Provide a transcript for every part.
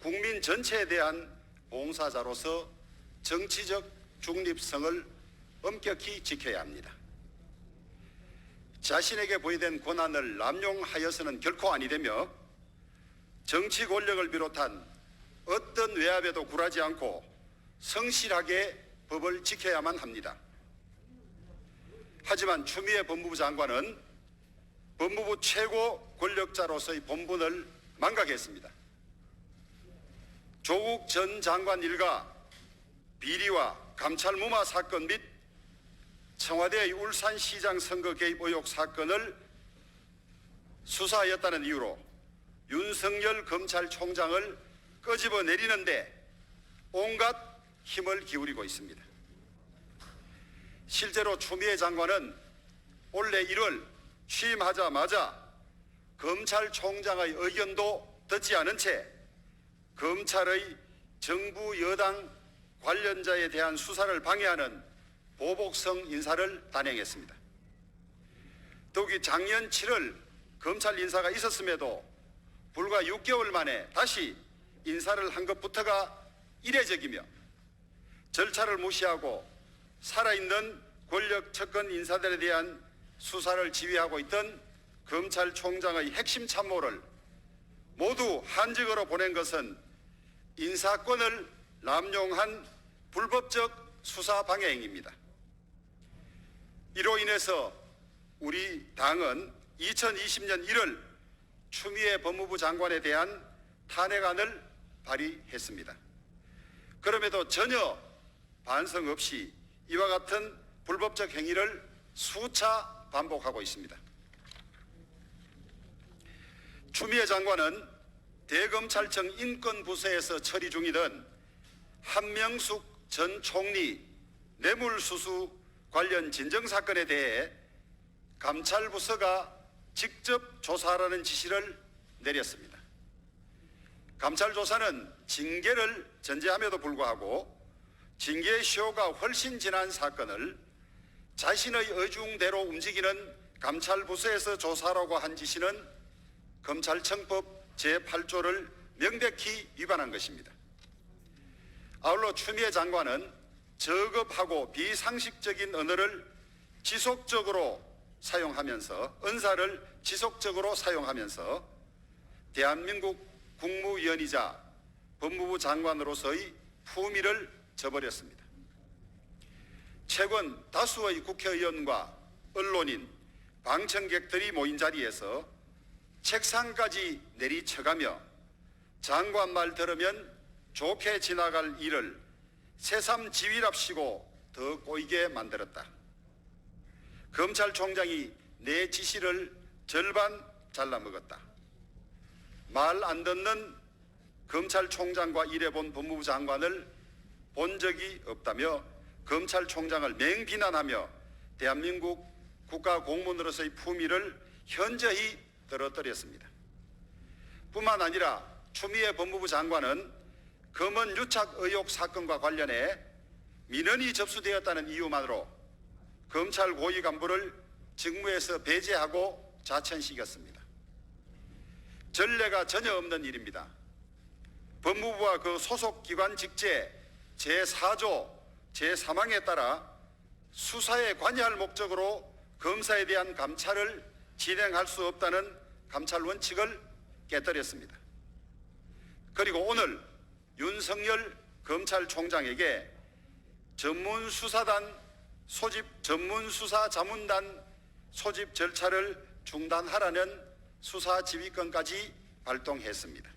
국민 전체에 대한 봉사자로서 정치적 중립성을 엄격히 지켜야 합니다. 자신에게 부여된 권한을 남용하여서는 결코 아니 되며 정치 권력을 비롯한 어떤 외압에도 굴하지 않고 성실하게 법을 지켜야만 합니다. 하지만 추미애 법무부 장관은 법무부 최고 권력자로서의 본분을 망각했습니다. 조국 전 장관 일가 비리와 감찰 무마 사건 및 청와대의 울산시장 선거 개입 의혹 사건을 수사하였다는 이유로 윤석열 검찰총장을 끄집어 내리는데 온갖 힘을 기울이고 있습니다. 실제로 추미애 장관은 올해 1월 취임하자마자 검찰총장의 의견도 듣지 않은 채 검찰의 정부 여당 관련자에 대한 수사를 방해하는 보복성 인사를 단행했습니다. 더욱이 작년 7월 검찰 인사가 있었음에도 불과 6개월 만에 다시 인사를 한 것부터가 이례적이며 절차를 무시하고 살아있는 권력 측근 인사들에 대한 수사를 지휘하고 있던 검찰총장의 핵심 참모를 모두 한직으로 보낸 것은 인사권을 남용한 불법적 수사 방해 행위입니다. 이로 인해서 우리 당은 2020년 1월 추미애 법무부 장관에 대한 탄핵안을 발의했습니다. 그럼에도 전혀 반성 없이 이와 같은 불법적 행위를 수차 반복하고 있습니다. 추미애 장관은 대검찰청 인권부서에서 처리 중이던 한명숙 전 총리 뇌물수수 관련 진정사건에 대해 감찰부서가 직접 조사하라는 지시를 내렸습니다. 감찰조사는 징계를 전제함에도 불구하고 징계의 시효가 훨씬 지난 사건을 자신의 의중대로 움직이는 감찰부서에서 조사하라고 한 지시는 검찰청법 제8조를 명백히 위반한 것입니다. 아울러 추미애 장관은 저급하고 비상식적인 언어를 지속적으로 사용하면서 언사를 지속적으로 사용하면서 대한민국 국무위원이자 법무부 장관으로서의 품위를 저버렸습니다. 최근 다수의 국회의원과 언론인, 방청객들이 모인 자리에서 책상까지 내리쳐가며 장관 말 들으면 좋게 지나갈 일을 새삼지휘랍시고 더 꼬이게 만들었다. 검찰총장이 내 지시를 절반 잘라먹었다. 말 안 듣는 검찰총장과 일해본 법무부 장관을 본 적이 없다며 검찰총장을 맹비난하며 대한민국 국가공무원으로서의 품위를 현저히 떨어뜨렸습니다. 뿐만 아니라 추미애 법무부 장관은 검언 유착 의혹 사건과 관련해 민원이 접수되었다는 이유만으로 검찰 고위 간부를 직무에서 배제하고 자천시켰습니다. 전례가 전혀 없는 일입니다. 법무부와 그 소속 기관 직제 제4조 제3항에 따라 수사에 관여할 목적으로 검사에 대한 감찰을 진행할 수 없다는 감찰 원칙을 깨뜨렸습니다. 그리고 오늘 윤석열 검찰총장에게 전문수사단 소집 전문수사자문단 소집 절차를 중단하라는 수사지휘권까지 발동했습니다.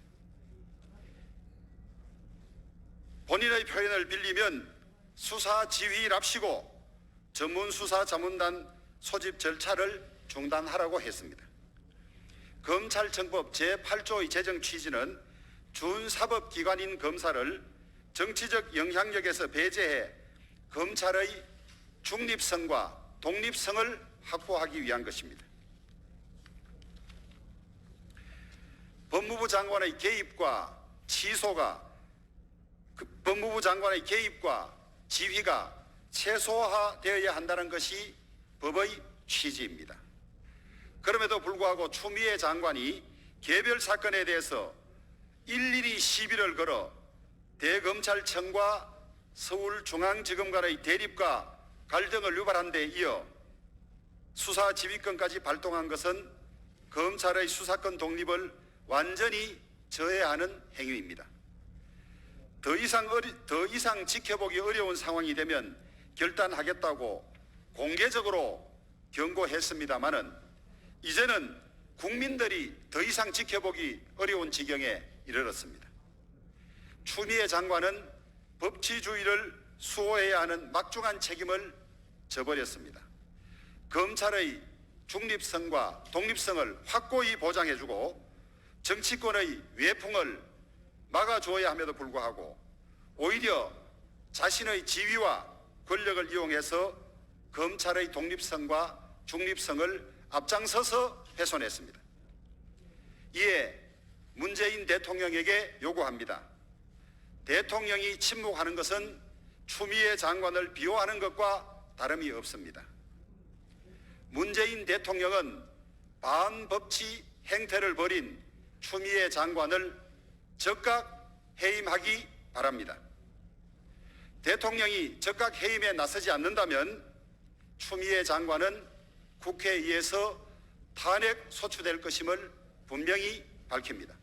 본인의 표현을 빌리면 수사지휘랍시고 전문수사자문단 소집 절차를 중단하라고 했습니다. 검찰청법 제8조의 제정 취지는 준사법기관인 검사를 정치적 영향력에서 배제해 검찰의 중립성과 독립성을 확보하기 위한 것입니다. 법무부 장관의 개입과 지휘가 최소화되어야 한다는 것이 법의 취지입니다. 그럼에도 불구하고 추미애 장관이 개별 사건에 대해서 일일이 시비를 걸어 대검찰청과 서울중앙지검 간의 대립과 갈등을 유발한 데 이어 수사 지휘권까지 발동한 것은 검찰의 수사권 독립을 완전히 저해하는 행위입니다. 더 이상 지켜보기 어려운 상황이 되면 결단하겠다고 공개적으로 경고했습니다마는 이제는 국민들이 더 이상 지켜보기 어려운 지경에 이르렀습니다. 추미애 장관은 법치주의를 수호해야 하는 막중한 책임을 져버렸습니다. 검찰의 중립성과 독립성을 확고히 보장해주고 정치권의 외풍을 막아주어야 함에도 불구하고 오히려 자신의 지위와 권력을 이용해서 검찰의 독립성과 중립성을 앞장서서 훼손했습니다. 이에 문재인 대통령에게 요구합니다. 대통령이 침묵하는 것은 추미애 장관을 비호하는 것과 다름이 없습니다. 문재인 대통령은 반법치 행태를 벌인 추미애 장관을 즉각 해임하기 바랍니다. 대통령이 즉각 해임에 나서지 않는다면 추미애 장관은 국회에 의해서 탄핵 소추될 것임을 분명히 밝힙니다.